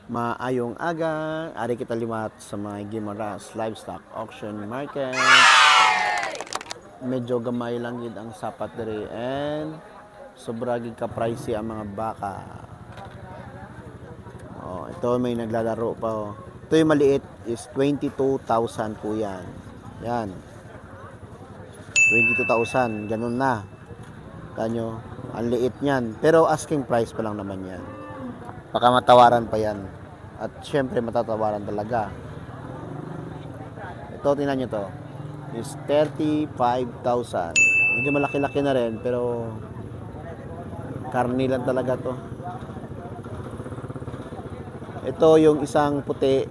Maayong aga, ari kita liwat sa mga Guimaras Livestock Auction Market. Medyo gamay lang gid ang sapat diri and sobra gid ka pricey ang mga baka. Oh, ito may naglalaro pa oh. Ito yung maliit is 22,000 po yan. Yan. 22,000, ganun na. Kanyo, ang liit niyan. Pero asking price pa lang naman yan. Baka matawaran pa yan. At syempre matatawaran talaga. Ito, tingnan nyo to. Is 35,000. Medyo malaki-laki na rin, pero karni lang talaga to. Ito yung isang puti.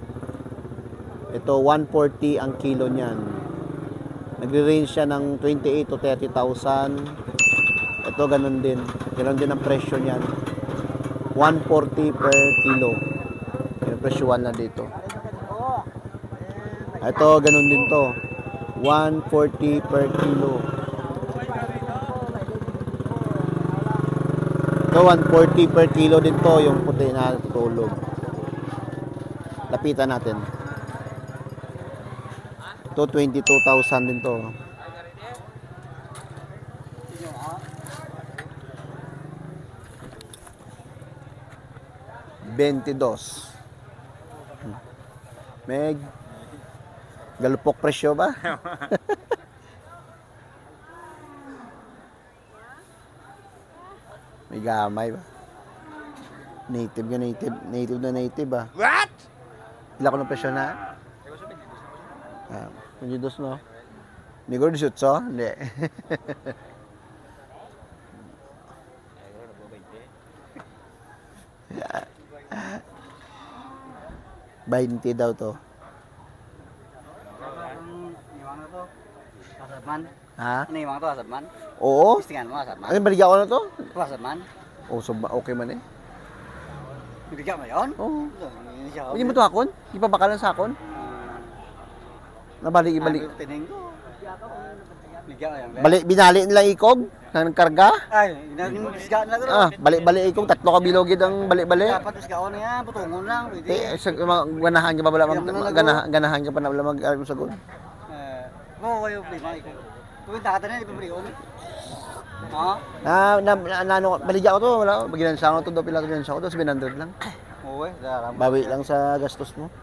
Ito, 140 ang kilo niyan. Nagre-range siya ng 28 to 30,000. Ito, ganun din. Ganun din ang presyo niyan. 140 per kilo. Yung presyuan na dito. Ito, ganun din to. 140 per kilo. Ito, 140 per kilo din to. Yung puti na tutulog. Lapitan natin. Ito, 22,000 din to. $22. Meg, galupok presyo ba? May gamay ba? Native ka native. Native na native ba? What? Pila ko ng presyo na? 22 no? Migor 18? Hindi. 20 daw to. Ha? Iniwang to, asap man? Oo. Istingan mo, asap man? Ano, baligyan ko na to? Asap man? Oh, so okay man eh. Bibigyan mo yun? Oo. Hindi mo to akon? Hindi pa bakalan sa akon? Nabalik, ibalik. Tining ko. Bigyan mo yan. Binali nilang ikog na nagkarga. Ay, ginagawa na to. Balik-balik ikog. 3 ka bilogid ang balik-balik. Dapat isgaon na yan, putungon lang. Ganahan ka pa bala ganahan ka pa na bala mag-sagod. Oo, kayo, prima. Kung takatan na, di pa priyon. Ha? Baligyan ko to. Wala. Ginansa ko to. Pila ko ginansa ko to. 700 lang. Oo, Bawi lang sa gastos mo.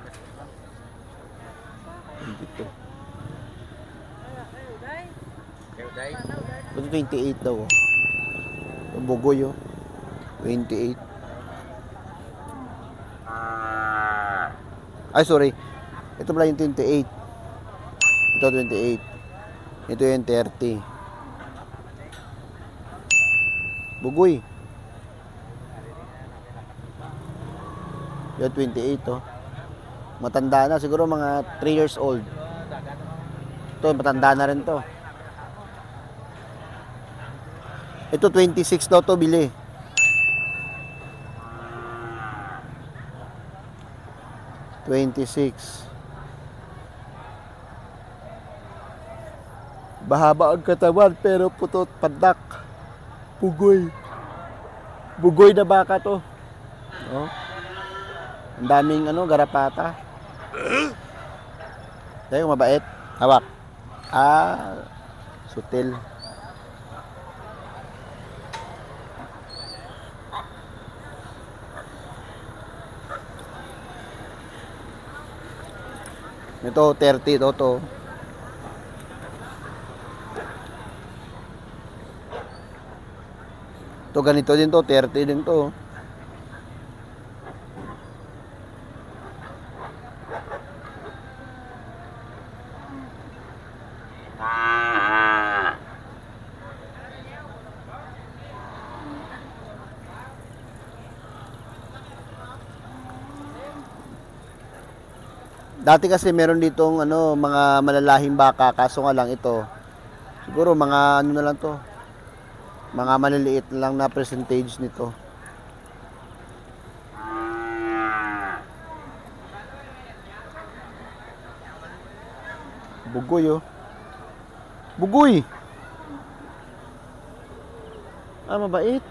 Dito. Ito 28 daw. Ang bugoy oh. 28. Ay, sorry. Ito pala yung 28. Ito 28. Ito yung 30. Bugoy. Yung 28 oh. Matanda na. Siguro mga 3 years old. Ito, matanda na rin to. Ito 26 daw to bili. $26. Bahaba ang katawan pero putot padak. Bugoy. Bugoy na baka to. Oh. Ang daming garapata. Tayo mabait. Hawak. Sutil. Ito 30 to. Ito ganito din to, 30 din to. Dati kasi meron ditong mga malalahing baka, kaso nga lang ito. Siguro mga na lang to. Mga maliliit lang na percentage nito. Bugoy oh. Bugoy. Mabait.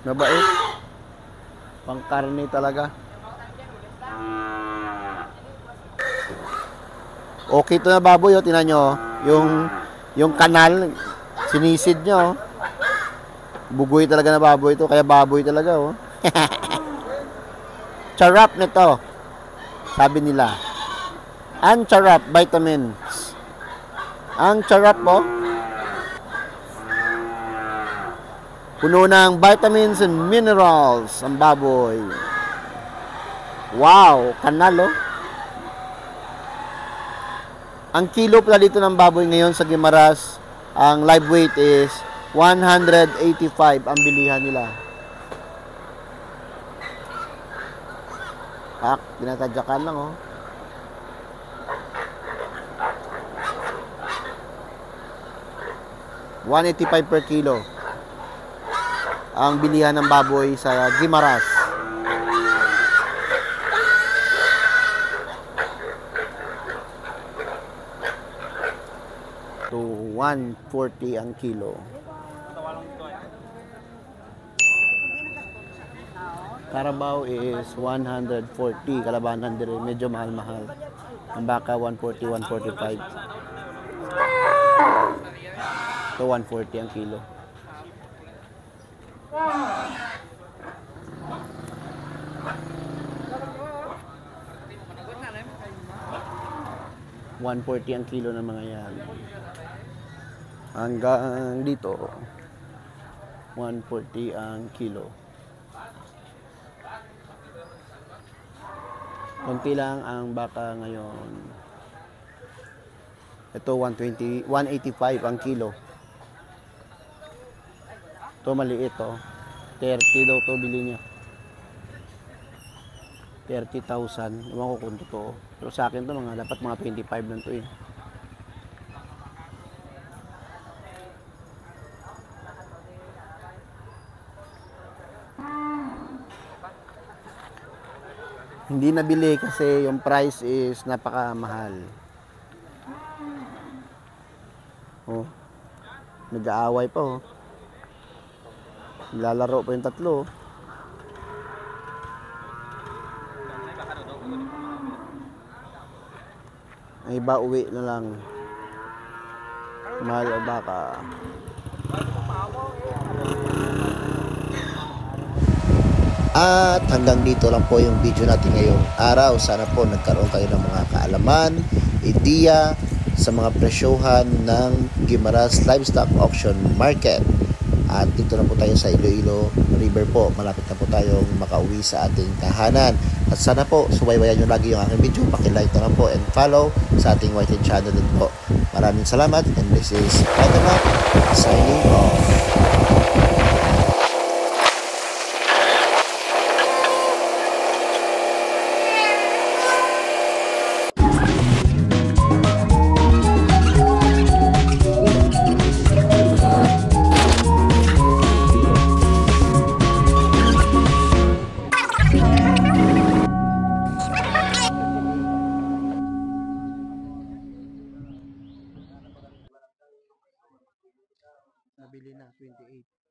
Mabait. Pangkarne talaga. Okay to na baboy, oh. Tingnan nyo, oh. Yung kanal, sinisid nyo, oh. Bugoy talaga na baboy to, kaya baboy talaga, oh. Charap nito, sabi nila. Ang charap, vitamins. Ang charap, oh. Puno ng vitamins and minerals ang baboy. Wow, kanal, oh. Ang kilo pala dito ng baboy ngayon sa Guimaras, ang live weight is 185 ang bilihan nila. Tinatadyakan lang, oh. $185 per kilo ang bilihan ng baboy sa Guimaras. To 140 ang kilo. Carabao is 140, Kalabanan din medyo mahal-mahal. Ang baka 140, 145. So 140 ang kilo. $140 ang kilo ng mga yan. Hanggang dito, 140 ang kilo. Konti lang ang baka ngayon. Ito 120, 185 ang kilo. Ito maliit, oh. 30 daw to bili niya. 30,000. Ewan ko kung totoo. Pero sa akin to dapat mga 25 lang to, eh. Hindi nabili kasi yung price is napakamahal. Oh. Nag-aaway pa, oh. Lalaro pa yung tatlo. Ay iba uwi na lang. Mahal o baka. At hanggang dito lang po yung video natin ngayong araw. Sana po nagkaroon kayo ng mga kaalaman, ideya sa mga presyohan ng Guimaras Livestock Auction Market. At dito na po tayo sa Iloilo River po. Malapit na po tayong makauwi sa ating tahanan. At sana po subaybayan nyo lagi yung aking video. Pakilike na lang po and follow sa ating White channel din po. Maraming salamat and this is Padamak signing off. Nabili na 28.